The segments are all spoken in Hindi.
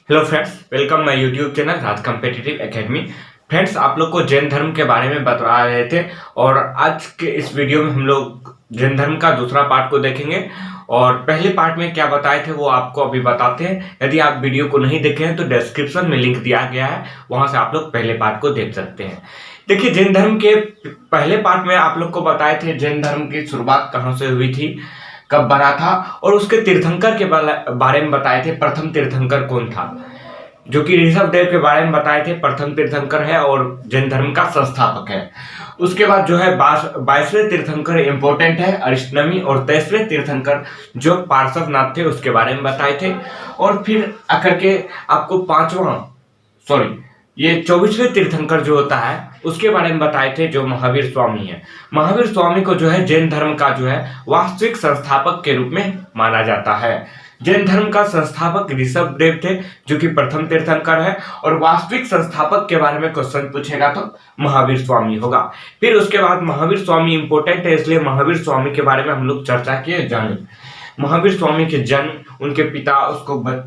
Hello friends, welcome my YouTube channel Raj competitive academy. Friends, आप लोग को जैन धर्म के बारे में बता रहे थे और आज के इस वीडियो में हम लोग जैन धर्म का दूसरा पार्ट को देखेंगे। और पहले पार्ट में क्या बताए थे वो आपको अभी बताते हैं। यदि आप वीडियो को नहीं देखे हैं तो डिस्क्रिप्शन में लिंक दिया गया है, वहां से आप लोग पहले पार्ट को देख सकते हैं। देखिए, जैन धर्म के पहले पार्ट में आप लोग को बताए थे जैन धर्म की शुरुआत कहाँ से हुई थी, कब बना था, और उसके तीर्थंकर के बारे में बताए थे। प्रथम तीर्थंकर कौन था, जो कि ऋषभ देव के बारे में बताए थे। प्रथम तीर्थंकर है और जैन धर्म का संस्थापक है। उसके बाद जो है 22वें तीर्थंकर इंपॉर्टेंट है, अरिष्टनमी। और 23वें तीर्थंकर जो पार्श्वनाथ थे उसके बारे में बताए थे। और फिर आकर के आपको ये 24वें तीर्थंकर जो होता है उसके बारे में बताए थे, जो महावीर स्वामी है। महावीर स्वामी को जो है जैन धर्म का जो है वास्तविक संस्थापक के रूप में माना जाता है। जैन धर्म का संस्थापक ऋषभ देव थे, जो कि प्रथम तीर्थंकर है। और वास्तविक संस्थापक के बारे में क्वेश्चन पूछेगा तो महावीर स्वामी होगा। फिर उसके बाद महावीर स्वामी इंपोर्टेंट है, इसलिए महावीर स्वामी के बारे में हम लोग चर्चा किए जाने। महावीर स्वामी के जन्म, उनके पिता,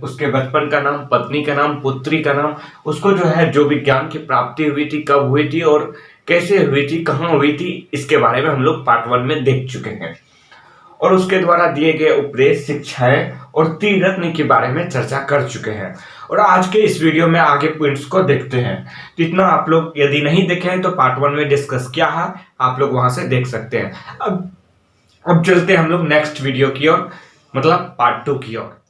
उसके बचपन का नाम, पत्नी का नाम, पुत्री का नाम, उसको जो है जो विज्ञान की प्राप्ति हुई थी, कब हुई थी और कैसे हुई थी, कहाँ हुई थी, इसके बारे में हम लोग पार्ट 1 में देख चुके हैं। और उसके द्वारा दिए गए उपदेश, शिक्षाएं और त्रिरत्न के बारे में चर्चा कर चुके हैं। और आज के इस वीडियो में आगे पॉइंट्स को देखते हैं। तो इतना आप लोग यदि नहीं देखे हैं तो पार्ट 1 में डिस्कस किया है, आप लोग वहां से देख सकते हैं। अब चलते हैं हम लोग नेक्स्ट वीडियो की ओर, मतलब पार्ट 2 की ओर।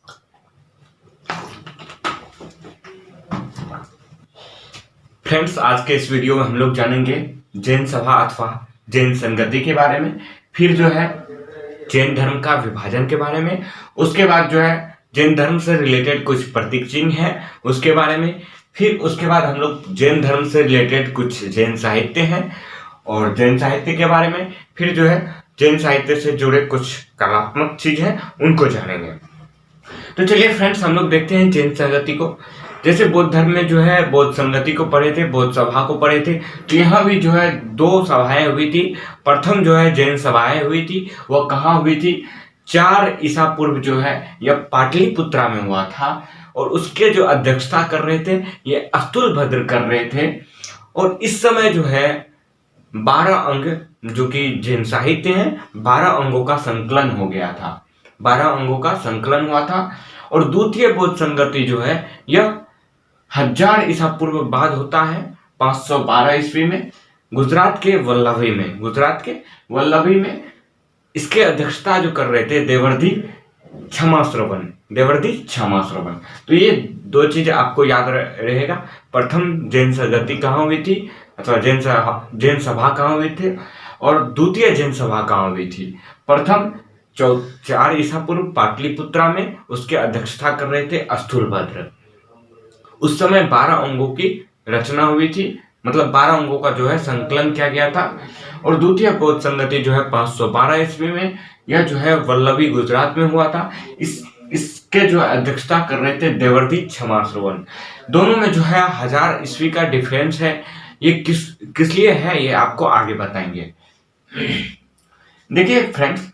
फ्रेंड्स, आज के इस वीडियो में हम लोग जानेंगे जैन सभा अथवा जैन संगति के बारे में, फिर जो है जैन धर्म का विभाजन के बारे में, उसके बाद जो है जैन धर्म से रिलेटेड कुछ प्रतीक चिन्ह है उसके बारे में, फिर उसके बाद हम लोग जैन धर्म से रिलेटेड कुछ जैन साहित्य हैं और जैन साहित्य के बारे में, फिर जो है जैन साहित्य से जुड़े कुछ कलात्मक चीज हैं उनको जानेंगे। तो चलिए फ्रेंड्स, हम लोग देखते हैं जैन संगति को। जैसे बौद्ध धर्म में जो है बौद्ध संगति को पढ़े थे, बौद्ध सभा को पढ़े थे, तो यहाँ भी जो है 2 सभाएं हुई थी। प्रथम जो है जैन सभाएं हुई थी, वह कहाँ हुई थी? 4 ईसा पूर्व जो है यह पाटलिपुत्रा में हुआ था। और उसके जो अध्यक्षता कर रहे थे ये अस्तुलभद्र कर रहे थे। और इस समय जो है 12 अंग, जो कि जैन साहित्य है, 12 अंगों का संकलन हो गया था। 12 अंगों का संकलन हुआ था। और द्वितीय बौद्ध संगति जो है यह 1000 ईसा पूर्व बाद होता है, 512 ईस्वी में, गुजरात के वल्लभी में। इसके अध्यक्षता जो कर रहे थे देवर्षि क्षमा श्रवण। तो ये 2 चीज आपको याद रहेगा। प्रथम जैन संगति कहाँ हुई थी अथवा जैन सभा कहाँ हुई थी, और द्वितीय जैन सभा कहाँ हुई थी। प्रथम 4 ईसा पूर्व पाटलिपुत्रा में, उसके अध्यक्षता कर रहे थे अस्तुलभद्र। उस समय 12 अंगों की रचना हुई थी, मतलब 12 अंगों का जो है संकलन किया गया था। और द्वितीय बौद्ध संगति जो है 512 ईस्वी में, यह जो है वल्लभी गुजरात में हुआ था। इसके जो अध्यक्षता कर रहे थे देवर्षि क्षमा श्रवण। दोनों में जो है 1000 ईस्वी का डिफरेंस है। ये किस लिए है ये आपको आगे बताएंगे। देखिए फ्रेंड्स,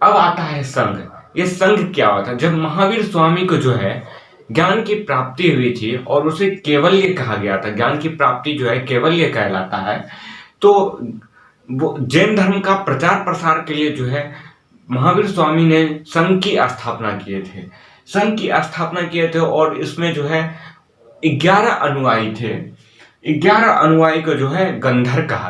अब आता है संघ। ये संघ क्या होता है? जब महावीर स्वामी को जो है ज्ञान की प्राप्ति हुई थी और उसे केवल्य कहा गया था, ज्ञान की प्राप्ति जो है केवल्य कहलाता है, तो जैन धर्म का प्रचार प्रसार के लिए जो है महावीर स्वामी ने संघ की स्थापना किए थे। और इसमें जो है 11 अनुयायी थे। 11 अनुयायी को जो है गंधर कहा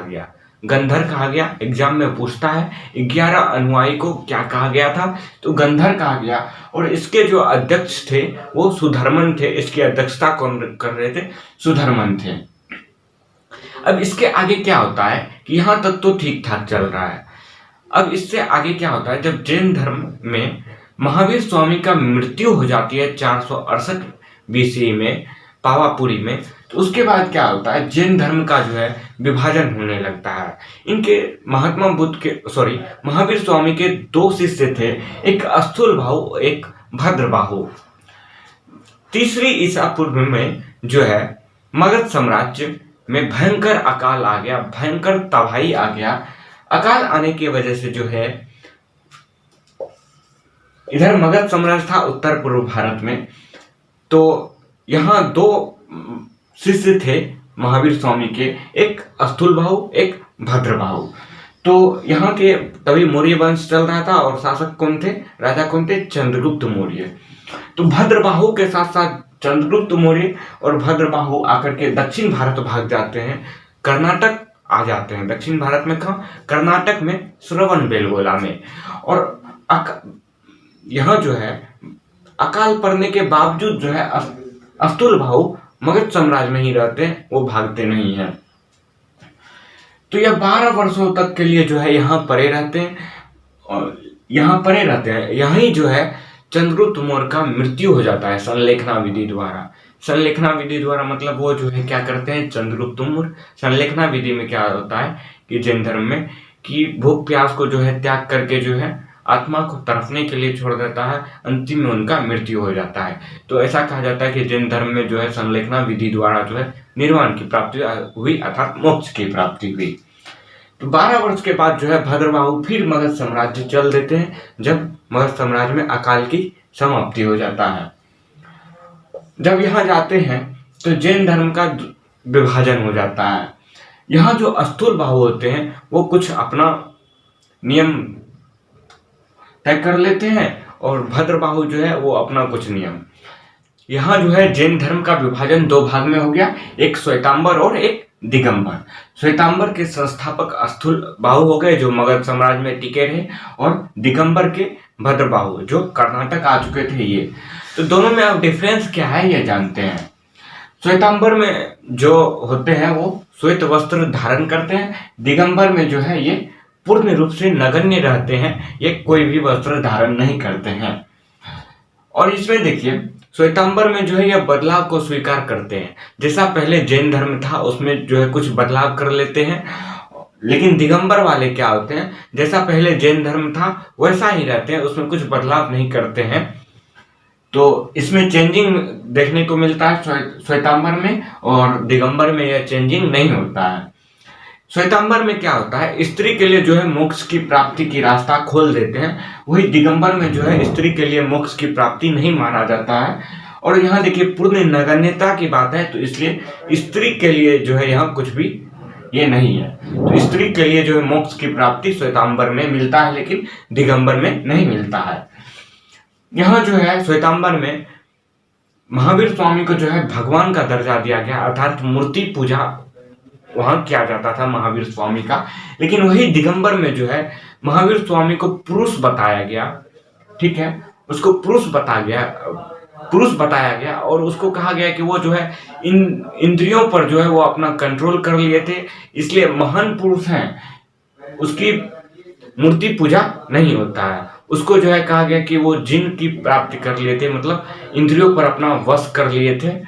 गया। एग्जाम में पूछता है 11 अनुयायी को क्या कहा गया था, तो गंधर कहा गया। और इसके जो अध्यक्ष थे वो सुधर्मन थे। इसकी अध्यक्षता कौन कर रहे थे? सुधर्मन थे। अब इसके आगे क्या होता है कि यहाँ तक तो ठीक ठाक चल रहा है। अब इससे आगे क्या होता है, जब जैन धर्म में महावीर स्वामी का मृत्यु हो जाती है 468 बीसी में पावापुरी में, तो उसके बाद क्या होता है, जैन धर्म का जो है विभाजन होने लगता है। इनके महावीर स्वामी के 2 शिष्य थे, एक अस्थूलबाहु, एक भद्रबाहु। 3री ईसा पूर्व में जो है मगध साम्राज्य में भयंकर अकाल आ गया, भयंकर तबाही आ गया। अकाल आने की वजह से जो है इधर मगध साम्राज्य था उत्तर पूर्व भारत में, तो यहाँ दो शिष्य थे महावीर स्वामी के, एक स्थूलबाहु एक भद्रबाहु। तो यहाँ के तभी मौर्य वंश चल रहा था और शासक कौन थे, राजा कौन थे, चंद्रगुप्त मौर्य। तो भद्रबाहु के साथ साथ चंद्रगुप्त मौर्य और भद्रबाहु आकर के दक्षिण भारत भाग जाते हैं, कर्नाटक आ जाते हैं। दक्षिण भारत में कहाँ, कर्नाटक में श्रवणबेलगोला में। और यहाँ जो है अकाल पड़ने के बावजूद जो है स्थूलबाहु मगध साम्राज्य में ही रहते हैं, वो भागते नहीं हैं। तो यह 12 वर्षों तक के लिए जो है यहाँ पड़े रहते हैं और यहीं जो है चंद्रगुप्त मौर्य का मृत्यु हो जाता है संलेखना विधि द्वारा। संलेखना विधि द्वारा मतलब वो जो है क्या करते हैं, चंद्रगुप्त मौर्य संलेखना विधि में क्या होता है कि जैन धर्म में कि भूख प्यास को जो है त्याग करके जो है आत्मा को तरफने के लिए छोड़ देता है, अंतिम में उनका मृत्यु हो जाता है। तो ऐसा कहा जाता है कि जैन धर्म में जो है संलेखना विधि द्वारा जो है निर्वाण की प्राप्ति हुई, अर्थात मोक्ष की प्राप्ति हुई। तो 12 वर्ष के बाद जो है भद्रबाहु फिर मगध साम्राज्य चल देते हैं, जब मगध साम्राज्य में अकाल की समाप्ति हो जाता है। जब यहाँ जाते हैं तो जैन धर्म का विभाजन हो जाता है। यहाँ जो स्थूलबाहु होते हैं वो कुछ अपना नियम तय कर लेते हैं और भद्रबाहु जो है वो अपना कुछ नियम। यहाँ जो है जैन धर्म का विभाजन दो भाग में हो गया, एक श्वेतांबर और एक दिगंबर। श्वेतांबर के संस्थापक स्थूलबाहु हो गए जो मगध साम्राज्य में टिके रहे, और दिगंबर के भद्रबाहु जो कर्नाटक आ चुके थे ये। तो दोनों में अब डिफरेंस क्या है ये जानते हैं। श्वेतांबर में जो होते हैं वो श्वेत वस्त्र धारण करते हैं, दिगंबर में जो है ये पूर्ण रूप से नगण्य रहते हैं, ये कोई भी वस्त्र धारण नहीं करते हैं। और इसमें देखिए श्वेतांबर में जो है यह बदलाव को स्वीकार करते हैं, जैसा पहले जैन धर्म था उसमें जो है कुछ बदलाव कर लेते हैं। लेकिन दिगंबर वाले क्या होते हैं, जैसा पहले जैन धर्म था वैसा ही रहते हैं, उसमें कुछ बदलाव नहीं करते हैं। तो इसमें चेंजिंग देखने को मिलता है श्वेतांबर में, और दिगंबर में यह चेंजिंग नहीं होता है। श्वेतांबर में क्या होता है, स्त्री के लिए जो है मोक्ष की प्राप्ति की रास्ता खोल देते हैं, वही दिगंबर में जो है स्त्री के लिए मोक्ष की प्राप्ति नहीं माना जाता है। और यहाँ देखिए पूर्ण नगण्यता की बात है, तो इसलिए स्त्री के लिए जो है यहाँ कुछ भी ये नहीं है। तो स्त्री के लिए जो है मोक्ष की प्राप्ति श्वेतांबर में मिलता है, लेकिन दिगंबर में नहीं मिलता है। यहाँ जो है श्वेतांबर में महावीर स्वामी को जो है भगवान का दर्जा दिया गया, अर्थात मूर्ति पूजा वहां किया जाता था महावीर स्वामी का। लेकिन वही दिगंबर में जो है महावीर स्वामी को पुरुष बताया गया, ठीक है, उसको पुरुष बताया गया और उसको कहा गया कि वो जो है इन इंद्रियों पर जो है वो अपना कंट्रोल कर लिए थे, इसलिए महान पुरुष हैं, उसकी मूर्ति पूजा नहीं होता है। उसको जो है कहा गया कि वो जिन की प्राप्ति कर लिए थे, मतलब इंद्रियों पर अपना वश कर लिए थे,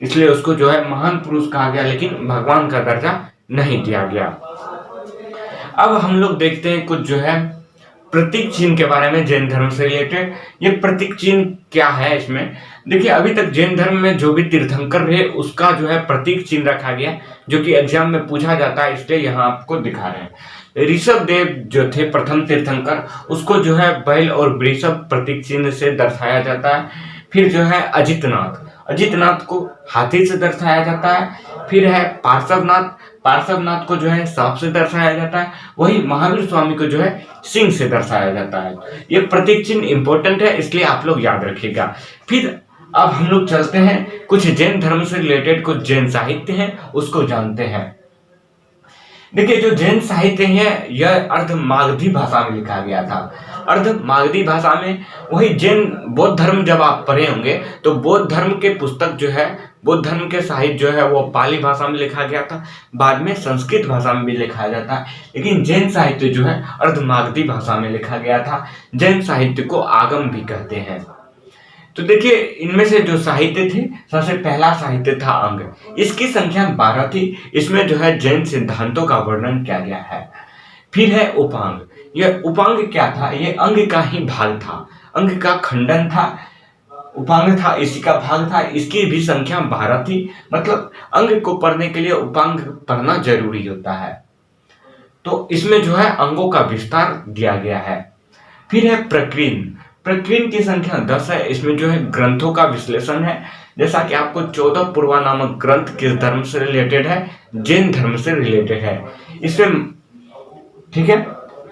इसलिए उसको जो है महान पुरुष कहा गया, लेकिन भगवान का दर्जा नहीं दिया गया। अब हम लोग देखते हैं कुछ जो है प्रतीक चिन्ह के बारे में जैन धर्म से रिलेटेड। ये प्रतीक चिन्ह क्या है, इसमें देखिए अभी तक जैन धर्म में जो भी तीर्थंकर रहे उसका जो है प्रतीक चिन्ह रखा गया, जो कि एग्जाम में पूछा जाता है, इसलिए यहाँ आपको दिखा रहे हैं। ऋषभ देव जो थे प्रथम तीर्थंकर, उसको जो है बैल और वृषभ प्रतीक चिन्ह से दर्शाया जाता है। फिर जो है अजितनाथ को हाथी से दर्शाया जाता है। फिर है पार्श्वनाथ को जो है सांप से दर्शाया जाता है। वही महावीर स्वामी को जो है सिंह से दर्शाया जाता है। ये प्रतीक चिन्ह इंपॉर्टेंट है, इसलिए आप लोग याद रखिएगा। फिर अब हम लोग चलते हैं कुछ जैन धर्म से रिलेटेड कुछ जैन साहित्य हैं उसको जानते हैं। देखिए जो जैन साहित्य है यह अर्ध मागधी भाषा में लिखा गया था। अर्ध मागधी भाषा में वही जैन बौद्ध धर्म जब आप पढ़े होंगे तो बौद्ध धर्म के पुस्तक जो है, बौद्ध धर्म के साहित्य जो है वो पाली भाषा में लिखा गया था, बाद में संस्कृत भाषा में भी लिखा जाता है, लेकिन जैन साहित्य जो है अर्ध मागधी भाषा में लिखा गया था। जैन साहित्य को आगम भी कहते हैं। तो देखिए इनमें से जो साहित्य थे, सबसे पहला साहित्य था अंग, इसकी संख्या 12 थी। इसमें जो है जैन सिद्धांतों का वर्णन किया गया है। फिर है उपांग। यह उपांग क्या था, यह अंग का ही भाग था, अंग का खंडन था, उपांग था, इसी का भाग था। इसकी भी संख्या 12 थी, मतलब अंग को पढ़ने के लिए उपांग पढ़ना जरूरी होता है। तो इसमें जो है अंगों का विस्तार दिया गया है। फिर है प्रकीर्णन। प्रकीर्णन की संख्या 10 है। इसमें जो है ग्रंथों का विश्लेषण है, जैसा कि आपको 14 पूर्वा नामक ग्रंथ किस धर्म से रिलेटेड है, जैन धर्म से रिलेटेड है इसमें, ठीक है।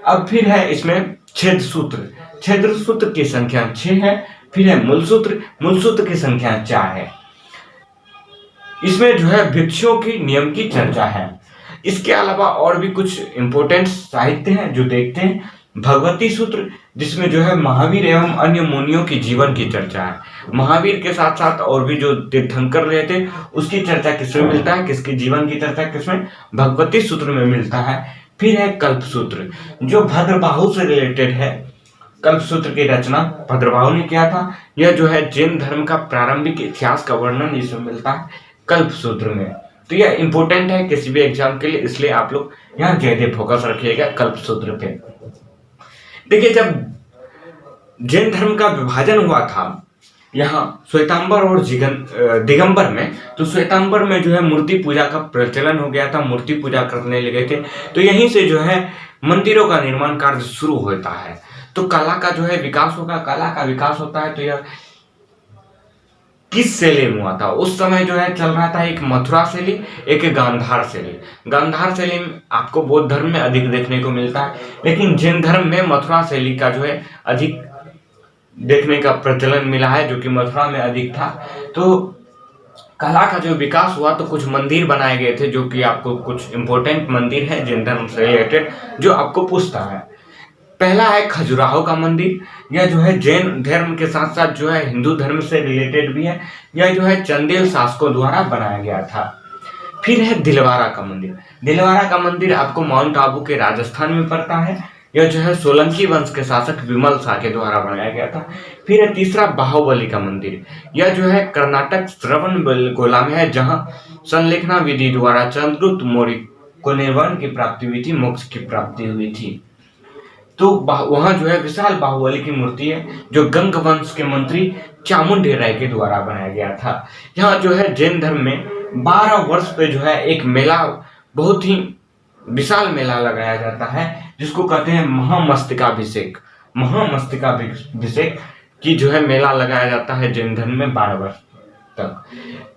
अब फिर है इसमें छेद सूत्र, छेद सूत्र की संख्या 6 है। फिर है मूल सूत्र की संख्या 4 है। इसमें जो है भिक्षुओं की नियम की चर्चा है। इसके अलावा और भी कुछ इंपॉर्टेंट साहित्य हैं जो देखते हैं। भगवती सूत्र, जिसमें जो है महावीर एवं अन्य मुनियों की जीवन की चर्चा है। महावीर के साथ साथ और भी जो तीर्थंकर रहे थे उसकी चर्चा किसमें मिलता है, किसके जीवन की चर्चा किसमें, भगवती सूत्र में मिलता है। फिर है कल्प सूत्र, जो भद्रबाहु से रिलेटेड है। कल्प सूत्र की रचना भद्रबाहु ने किया था। यह जो है जैन धर्म का प्रारंभिक इतिहास का वर्णन इसमें मिलता है कल्प सूत्र में। तो यह इंपॉर्टेंट है किसी भी एग्जाम के लिए, इसलिए आप लोग यहाँ ज्यादा फोकस रखिएगा कल्प सूत्र पे। देखिए, जब जैन धर्म का विभाजन हुआ था यहाँ श्वेतांबर और दिगंबर में, तो श्वेतांबर में जो है मूर्ति पूजा का प्रचलन हो गया था, मूर्ति पूजा करने लगे थे। तो यहीं से जो है मंदिरों का निर्माण कार्य शुरू होता है। तो कला का जो है विकास होगा, कला का विकास होता है। तो यह किस शैली में हुआ था? उस समय जो है चल रहा था एक मथुरा शैली, एक गांधार शैली। गांधार शैली में आपको बौद्ध धर्म में अधिक देखने को मिलता है, लेकिन जैन धर्म में मथुरा शैली का जो है अधिक देखने का प्रचलन मिला है, जो कि मथुरा में अधिक था। तो कला का जो विकास हुआ तो कुछ मंदिर बनाए गए थे, जो कि आपको कुछ इंपॉर्टेंट मंदिर है जैन धर्म से रिलेटेड जो आपको पूछता है। पहला है खजुराहो का मंदिर। यह जो है जैन धर्म के साथ साथ जो है हिंदू धर्म से रिलेटेड भी है। यह जो है चंदेल शासकों द्वारा बनाया गया था। फिर है दिलवारा का मंदिर। दिलवारा का मंदिर आपको माउंट आबू के राजस्थान में पड़ता है। यह जो है सोलंकी वंश के शासक विमल शाह के द्वारा बनाया गया था। फिर है तीसरा बाहुबली का मंदिर। यह जो है कर्नाटक श्रवणबेलगोला में है, जहाँ संलेखना विधि द्वारा चंद्रगुप्त मौर्य को निर्वाण की प्राप्ति हुई थी, मोक्ष की प्राप्ति हुई थी। तो वहां जो है विशाल बाहुबली की मूर्ति है, जो गंग वंश के मंत्री चामुंडी राय के द्वारा बनाया गया था। यहाँ जो है जैन धर्म में 12 वर्ष पे जो है एक मेला, बहुत ही विशाल मेला लगाया जाता है, जिसको कहते हैं महामस्तकाभिषेक। महामस्तकाभिषेक की जो है मेला लगाया जाता है जैन धर्म में 12 वर्ष तक।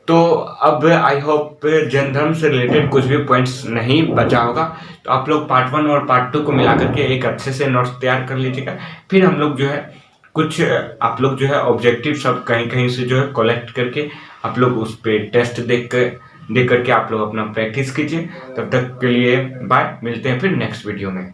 तो अब आई होप जैन धर्म से रिलेटेड कुछ भी पॉइंट्स नहीं बचा होगा, तो आप लोग पार्ट 1 और पार्ट 2 को मिला करके एक अच्छे से नोट्स तैयार कर लीजिएगा। फिर हम लोग जो है कुछ आप लोग जो है ऑब्जेक्टिव सब कहीं कहीं से जो है कलेक्ट करके आप लोग उस पर टेस्ट देख करके आप लोग अपना प्रैक्टिस कीजिए। तब तक के लिए बाय, मिलते हैं फिर नेक्स्ट वीडियो में।